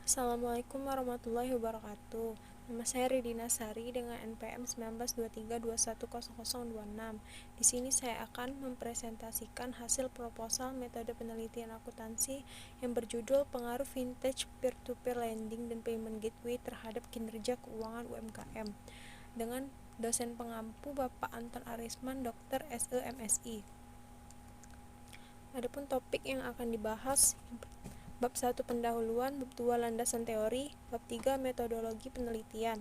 Assalamualaikum warahmatullahi wabarakatuh. Nama saya Ridina Sari dengan NPM 1923210026. Di sini saya akan mempresentasikan hasil proposal metode penelitian akuntansi yang berjudul Pengaruh Vintage Peer-to-Peer Lending dan Payment Gateway terhadap kinerja keuangan UMKM dengan dosen pengampu Bapak Anton Arisman, Dr. SE MSI. Adapun topik yang akan dibahas: Bab 1 pendahuluan, bab 2 landasan teori, bab 3 metodologi penelitian.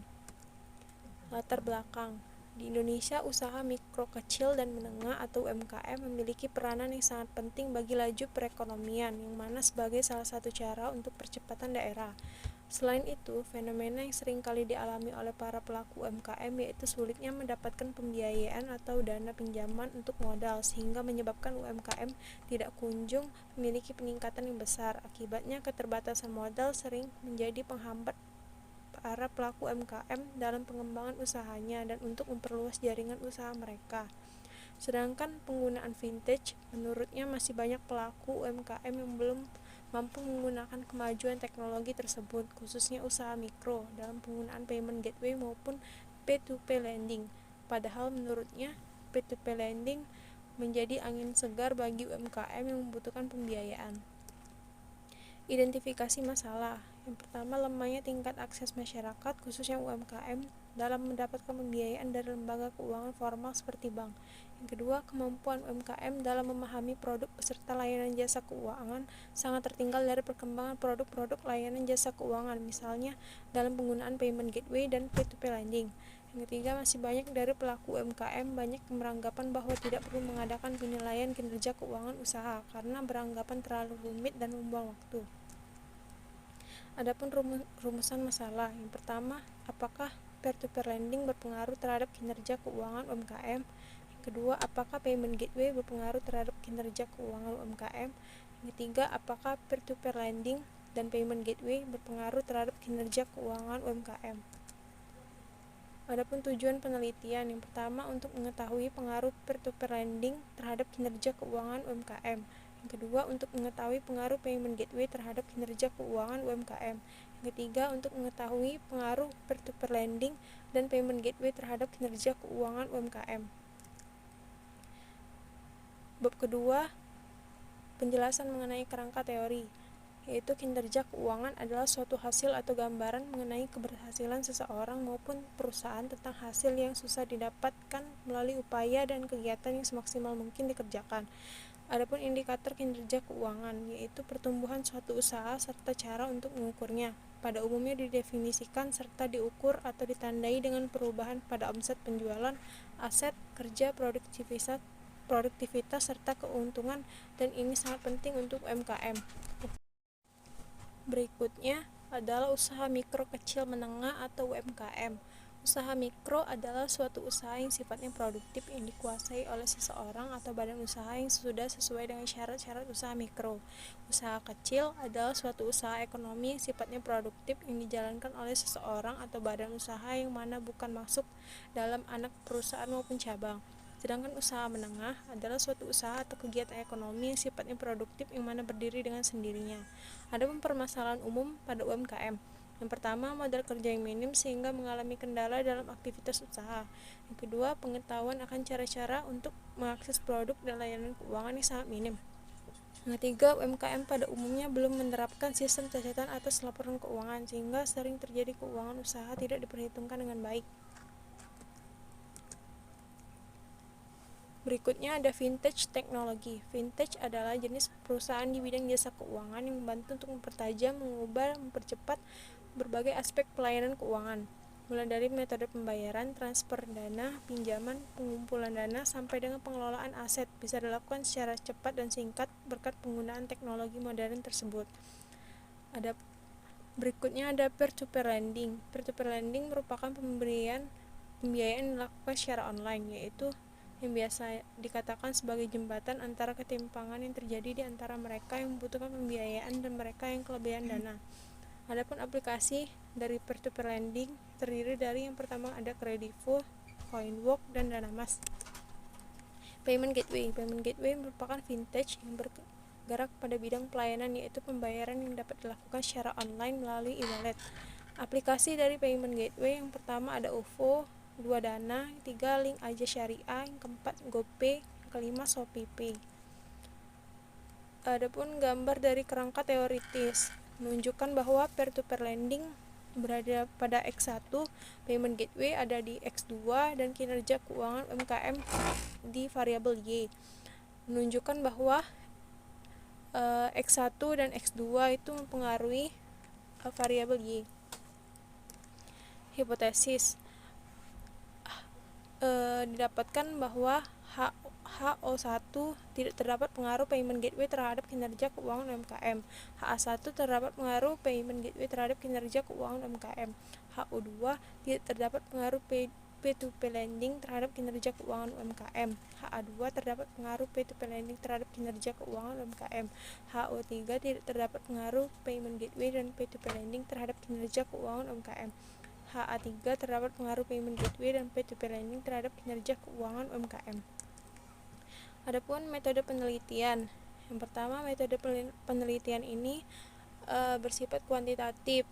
Latar belakang. Di Indonesia, usaha mikro kecil dan menengah atau UMKM memiliki peranan yang sangat penting bagi laju perekonomian, yang mana sebagai salah satu cara untuk percepatan daerah. Selain itu, fenomena yang sering kali dialami oleh para pelaku UMKM yaitu sulitnya mendapatkan pembiayaan atau dana pinjaman untuk modal, sehingga menyebabkan UMKM tidak kunjung memiliki peningkatan yang besar. Akibatnya, keterbatasan modal sering menjadi penghambat para pelaku UMKM dalam pengembangan usahanya dan untuk memperluas jaringan usaha mereka. Sedangkan penggunaan vintage, menurutnya masih banyak pelaku UMKM yang belum mampu menggunakan kemajuan teknologi tersebut, khususnya usaha mikro, dalam penggunaan payment gateway maupun P2P lending. Padahal menurutnya, P2P lending menjadi angin segar bagi UMKM yang membutuhkan pembiayaan. Identifikasi masalah. Yang pertama, lemahnya tingkat akses masyarakat, khususnya UMKM, dalam mendapatkan pembiayaan dari lembaga keuangan formal seperti bank. Yang kedua, kemampuan UMKM dalam memahami produk beserta layanan jasa keuangan sangat tertinggal dari perkembangan produk-produk layanan jasa keuangan, misalnya dalam penggunaan payment gateway dan P2P lending. Yang ketiga, masih banyak dari pelaku UMKM banyak yang beranggapan bahwa tidak perlu mengadakan penilaian kinerja keuangan usaha karena beranggapan terlalu rumit dan membuang waktu. Adapun rumusan masalah. Yang pertama, apakah peer-to-peer lending berpengaruh terhadap kinerja keuangan UMKM? Yang kedua, apakah payment gateway berpengaruh terhadap kinerja keuangan UMKM? Yang ketiga, apakah peer-to-peer lending dan payment gateway berpengaruh terhadap kinerja keuangan UMKM? Adapun tujuan penelitian, yang pertama untuk mengetahui pengaruh peer-to-peer lending terhadap kinerja keuangan UMKM. Yang kedua, untuk mengetahui pengaruh payment gateway terhadap kinerja keuangan UMKM. Yang ketiga, untuk mengetahui pengaruh peer-to-peer lending dan payment gateway terhadap kinerja keuangan UMKM. Bab kedua, penjelasan mengenai kerangka teori, yaitu kinerja keuangan adalah suatu hasil atau gambaran mengenai keberhasilan seseorang maupun perusahaan tentang hasil yang susah didapatkan melalui upaya dan kegiatan yang semaksimal mungkin dikerjakan. Adapun indikator kinerja keuangan, yaitu pertumbuhan suatu usaha serta cara untuk mengukurnya. Pada umumnya didefinisikan serta diukur atau ditandai dengan perubahan pada omset penjualan, aset, kerja, produktivitas serta keuntungan, dan ini sangat penting untuk UMKM. Berikutnya adalah usaha mikro kecil menengah atau UMKM. Usaha mikro adalah suatu usaha yang sifatnya produktif yang dikuasai oleh seseorang atau badan usaha yang sudah sesuai dengan syarat-syarat usaha mikro. Usaha kecil adalah suatu usaha ekonomi yang sifatnya produktif yang dijalankan oleh seseorang atau badan usaha yang mana bukan masuk dalam anak perusahaan maupun cabang. Sedangkan usaha menengah adalah suatu usaha atau kegiatan ekonomi yang sifatnya produktif yang mana berdiri dengan sendirinya. Ada permasalahan umum pada UMKM. Yang pertama, modal kerja yang minim sehingga mengalami kendala dalam aktivitas usaha. Yang kedua, pengetahuan akan cara-cara untuk mengakses produk dan layanan keuangan yang sangat minim. Yang ketiga, UMKM pada umumnya belum menerapkan sistem catatan atas laporan keuangan sehingga sering terjadi keuangan usaha tidak diperhitungkan dengan baik. Berikutnya ada vintage teknologi. Vintage adalah jenis perusahaan di bidang jasa keuangan yang membantu untuk mempertajam, mengubah, mempercepat berbagai aspek pelayanan keuangan, mulai dari metode pembayaran, transfer dana, pinjaman, pengumpulan dana, sampai dengan pengelolaan aset bisa dilakukan secara cepat dan singkat berkat penggunaan teknologi modern tersebut. Berikutnya ada peer-to-peer lending. Peer-to-peer lending merupakan pembiayaan yang dilakukan secara online, yaitu yang biasa dikatakan sebagai jembatan antara ketimpangan yang terjadi di antara mereka yang membutuhkan pembiayaan dan mereka yang kelebihan dana. Adapun aplikasi dari peer-to-peer lending terdiri dari yang pertama ada Kredivo, Coinwork, dan Danamas. Payment gateway merupakan vintage yang bergerak pada bidang pelayanan, yaitu pembayaran yang dapat dilakukan secara online melalui e-wallet. Aplikasi dari payment gateway yang pertama ada OVO, 2 Dana, 3 Link Aja Syariah, yang keempat GoPay, yang kelima ShopeePay. Adapun gambar dari kerangka teoritis menunjukkan bahwa peer-to-peer lending berada pada X1, payment gateway ada di X2, dan kinerja keuangan UMKM di variabel Y. Menunjukkan bahwa X1 dan X2 itu mempengaruhi variabel Y. Hipotesis didapatkan bahwa HO1 tidak terdapat pengaruh payment gateway terhadap kinerja keuangan UMKM. HA1 terdapat pengaruh payment gateway terhadap kinerja keuangan UMKM. HO2 tidak terdapat pengaruh P2P lending terhadap kinerja keuangan UMKM. HA2 terdapat pengaruh P2P lending terhadap kinerja keuangan UMKM. HO3 tidak terdapat pengaruh payment gateway dan P2P lending terhadap kinerja keuangan UMKM. HA3 terdapat pengaruh payment gateway dan P2P lending terhadap kinerja keuangan UMKM. Adapun metode penelitian. Yang pertama, metode penelitian ini bersifat kuantitatif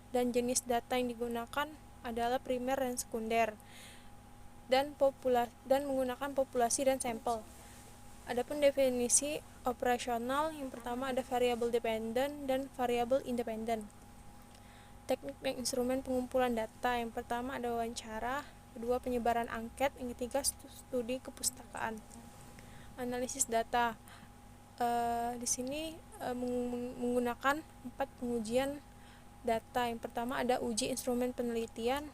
dan jenis data yang digunakan adalah primer dan sekunder dan menggunakan populasi dan sampel. Adapun definisi operasional, yang pertama ada variabel dependent dan variabel independent. Teknik dan instrumen pengumpulan data, yang pertama ada wawancara, kedua penyebaran angket, yang ketiga studi kepustakaan. Analisis data, di sini menggunakan 4 pengujian data. Yang pertama ada uji instrumen penelitian,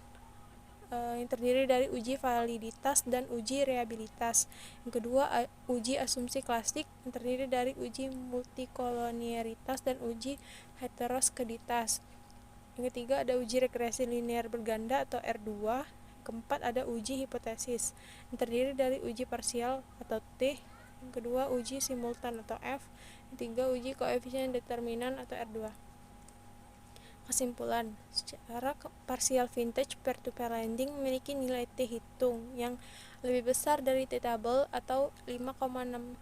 yang terdiri dari uji validitas dan uji reliabilitas. Yang kedua uji asumsi klasik, yang terdiri dari uji multikolonialitas dan uji heteroskeditas. Yang ketiga ada uji regresi linear berganda atau R2. Keempat ada uji hipotesis, yang terdiri dari uji parsial atau T. Yang kedua uji simultan atau F. Yang ketiga uji koefisien determinan atau R2. Kesimpulan, secara parsial vintage peer-to-peer lending memiliki nilai T hitung yang lebih besar dari T table atau 5,611,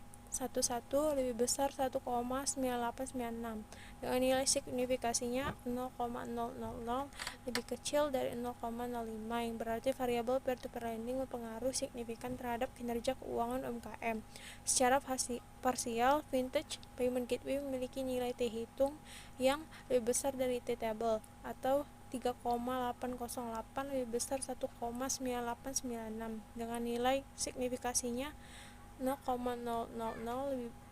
lebih besar 1,9896, dengan nilai signifikasinya 0,000, lebih kecil dari 0,05, yang berarti variabel peer-to-peer lending berpengaruh signifikan terhadap kinerja keuangan UMKM. Secara parsial vintage payment gateway memiliki nilai T hitung yang lebih besar dari T table atau 3,808, lebih besar 1,9896, dengan nilai signifikasinya 0,000,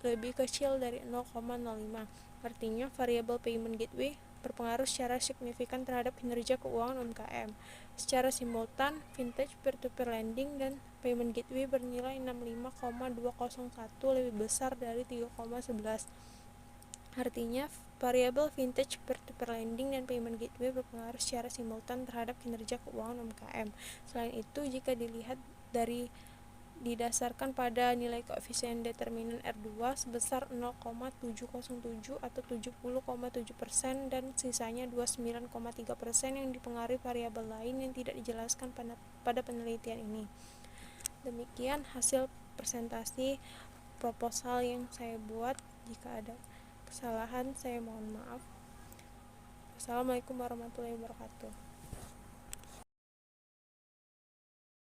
lebih kecil dari 0,05. Artinya variabel payment gateway berpengaruh secara signifikan terhadap kinerja keuangan UMKM. Secara simultan, vintage peer-to-peer lending dan payment gateway bernilai 65,201, lebih besar dari 3,11. Artinya variabel vintage peer-to-peer lending dan payment gateway berpengaruh secara simultan terhadap kinerja keuangan UMKM. Selain itu, jika dilihat didasarkan pada nilai koefisien determinan R2 sebesar 0,707 atau 70,7%, dan sisanya 29,3% yang dipengaruhi variabel lain yang tidak dijelaskan pada penelitian ini. Demikian hasil presentasi proposal yang saya buat. Jika ada kesalahan saya mohon maaf. Assalamualaikum warahmatullahi wabarakatuh.